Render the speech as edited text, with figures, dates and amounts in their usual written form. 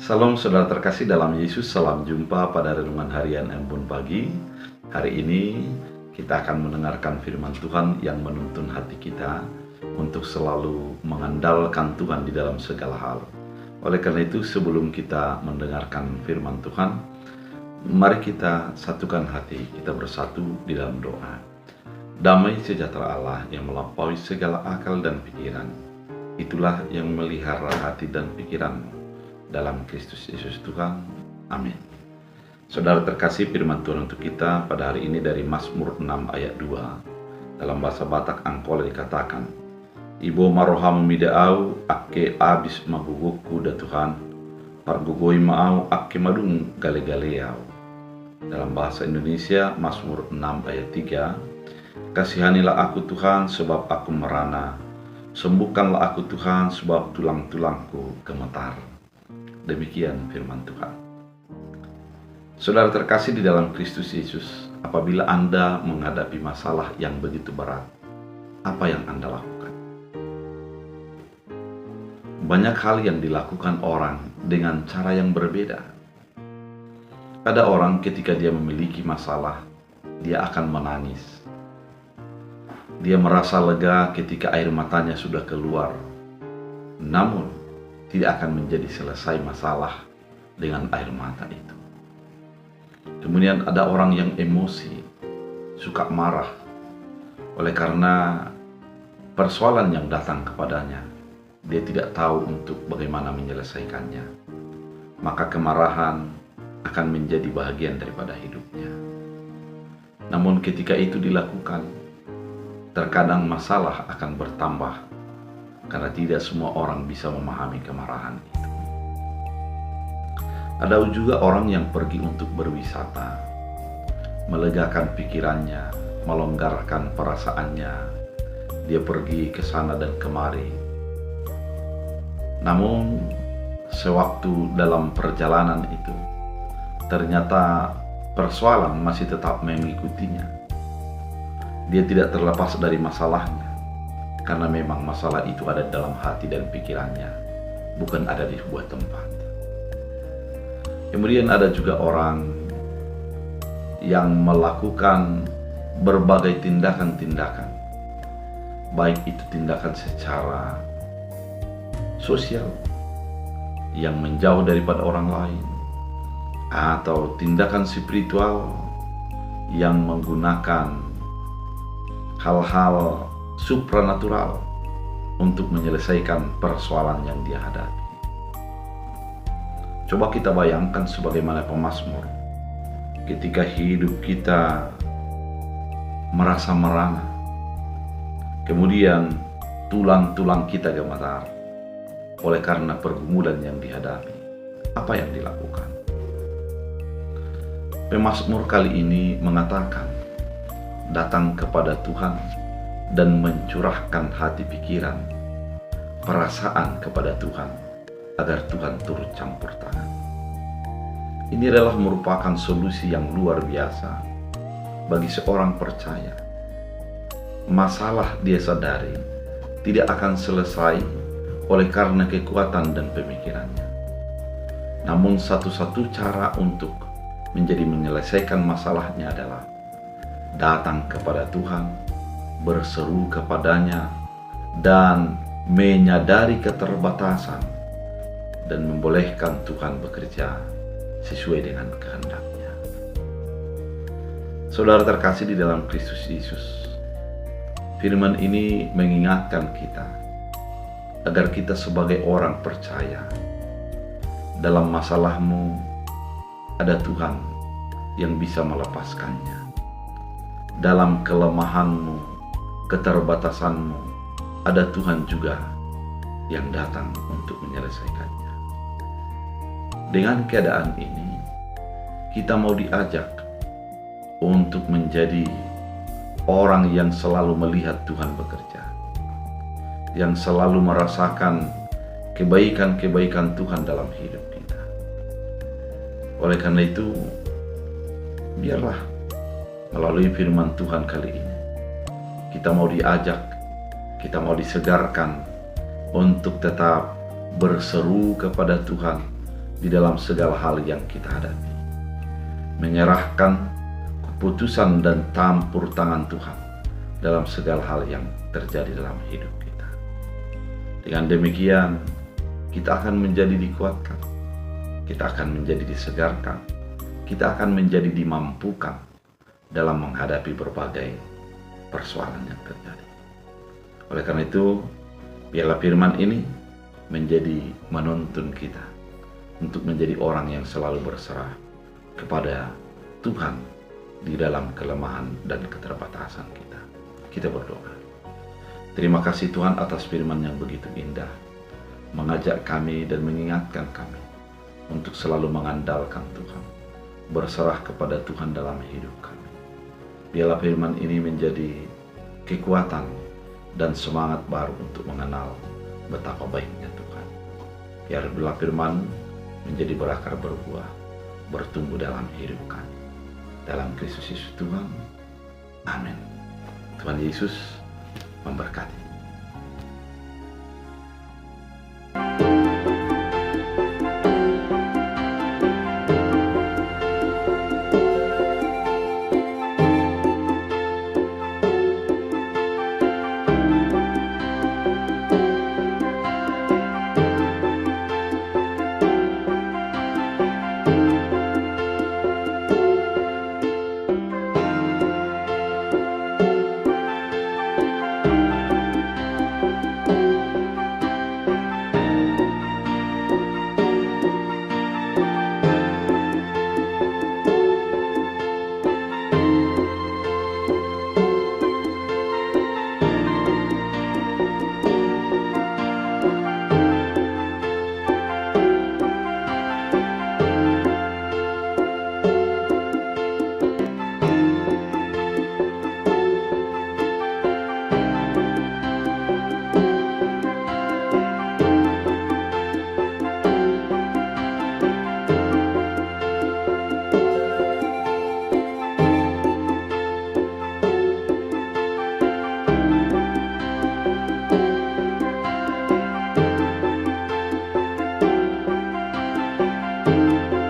Salam saudara terkasih dalam Yesus, salam jumpa pada renungan harian Embun Pagi. Hari ini kita akan mendengarkan firman Tuhan yang menuntun hati kita untuk selalu mengandalkan Tuhan di dalam segala hal. Oleh karena itu, sebelum kita mendengarkan firman Tuhan, mari kita satukan hati, kita bersatu di dalam doa. Damai sejahtera Allah yang melampaui segala akal dan pikiran, itulah yang melihara hati dan pikiranmu dalam Kristus Yesus Tuhan. Amin. Saudara terkasih, firman Tuhan untuk kita pada hari ini dari Mazmur 6 ayat 2. Dalam bahasa Batak Angkole dikatakan, Ibo maroham midaau akke abis maguguku da Tuhan, pargugoi maau akke madung gale-galeau. Dalam bahasa Indonesia, Mazmur 6 ayat 3, kasihanilah aku Tuhan sebab aku merana, sembuhkanlah aku Tuhan sebab tulang-tulangku gemetar. Demikian firman Tuhan. Saudara terkasih di dalam Kristus Yesus, apabila Anda menghadapi masalah yang begitu berat, apa yang Anda lakukan? Banyak hal yang dilakukan orang dengan cara yang berbeda. Ada orang ketika dia memiliki masalah, dia akan menangis. Dia merasa lega ketika air matanya sudah keluar. Namun, tidak akan menjadi selesai masalah dengan air mata itu. Kemudian ada orang yang emosi, suka marah, oleh karena persoalan yang datang kepadanya, dia tidak tahu untuk bagaimana menyelesaikannya. Maka kemarahan akan menjadi bagian daripada hidupnya. Namun ketika itu dilakukan, terkadang masalah akan bertambah, karena tidak semua orang bisa memahami kemarahan itu. Ada juga orang yang pergi untuk berwisata, melegakan pikirannya, melonggarkan perasaannya. Dia pergi ke sana dan kemari. Namun, sewaktu dalam perjalanan itu, ternyata persoalan masih tetap mengikutinya. Dia tidak terlepas dari masalahnya, karena memang masalah itu ada dalam hati dan pikirannya, bukan ada di sebuah tempat. Kemudian ada juga orang yang melakukan berbagai tindakan-tindakan, baik itu tindakan secara sosial yang menjauh daripada orang lain, atau tindakan spiritual yang menggunakan hal-hal supranatural untuk menyelesaikan persoalan yang dia hadapi. Coba kita bayangkan sebagaimana pemazmur, ketika hidup kita merasa merana, kemudian tulang-tulang kita gemetar oleh karena pergumulan yang dihadapi. Apa yang dilakukan? Pemazmur kali ini mengatakan, datang kepada Tuhan dan mencurahkan hati pikiran, perasaan kepada Tuhan, agar Tuhan turut campur tangan. Ini adalah merupakan solusi yang luar biasa bagi seorang percaya. Masalah dia sadari tidak akan selesai oleh karena kekuatan dan pemikirannya. Namun satu-satu cara untuk menyelesaikan masalahnya adalah datang kepada Tuhan, berseru kepadanya, dan menyadari keterbatasan, dan membolehkan Tuhan bekerja sesuai dengan kehendaknya. Saudara terkasih di dalam Kristus Yesus, firman ini mengingatkan kita agar kita sebagai orang percaya, dalam masalahmu ada Tuhan yang bisa melepaskannya. Dalam kelemahanmu, keterbatasanmu, ada Tuhan juga yang datang untuk menyelesaikannya. Dengan keadaan ini, kita mau diajak untuk menjadi orang yang selalu melihat Tuhan bekerja, yang selalu merasakan kebaikan-kebaikan Tuhan dalam hidup kita. Oleh karena itu, biarlah melalui firman Tuhan kali ini, kita mau diajak, kita mau disegarkan untuk tetap berseru kepada Tuhan di dalam segala hal yang kita hadapi. Menyerahkan keputusan dan campur tangan Tuhan dalam segala hal yang terjadi dalam hidup kita. Dengan demikian, kita akan menjadi dikuatkan, kita akan menjadi disegarkan, kita akan menjadi dimampukan dalam menghadapi berbagai persoalan yang terjadi. Oleh karena itu, biarlah firman ini menjadi menuntun kita untuk menjadi orang yang selalu berserah kepada Tuhan di dalam kelemahan dan keterbatasan kita. Kita berdoa. Terima kasih Tuhan atas firman yang begitu indah, mengajak kami dan mengingatkan kami untuk selalu mengandalkan Tuhan, berserah kepada Tuhan dalam hidup kami. Biarlah firman ini menjadi kekuatan dan semangat baru untuk mengenal betapa baiknya Tuhan. Biarlah firman menjadi berakar berbuah, bertumbuh dalam hidup kami. Dalam Kristus Yesus Tuhan. Amin. Tuhan Yesus memberkati.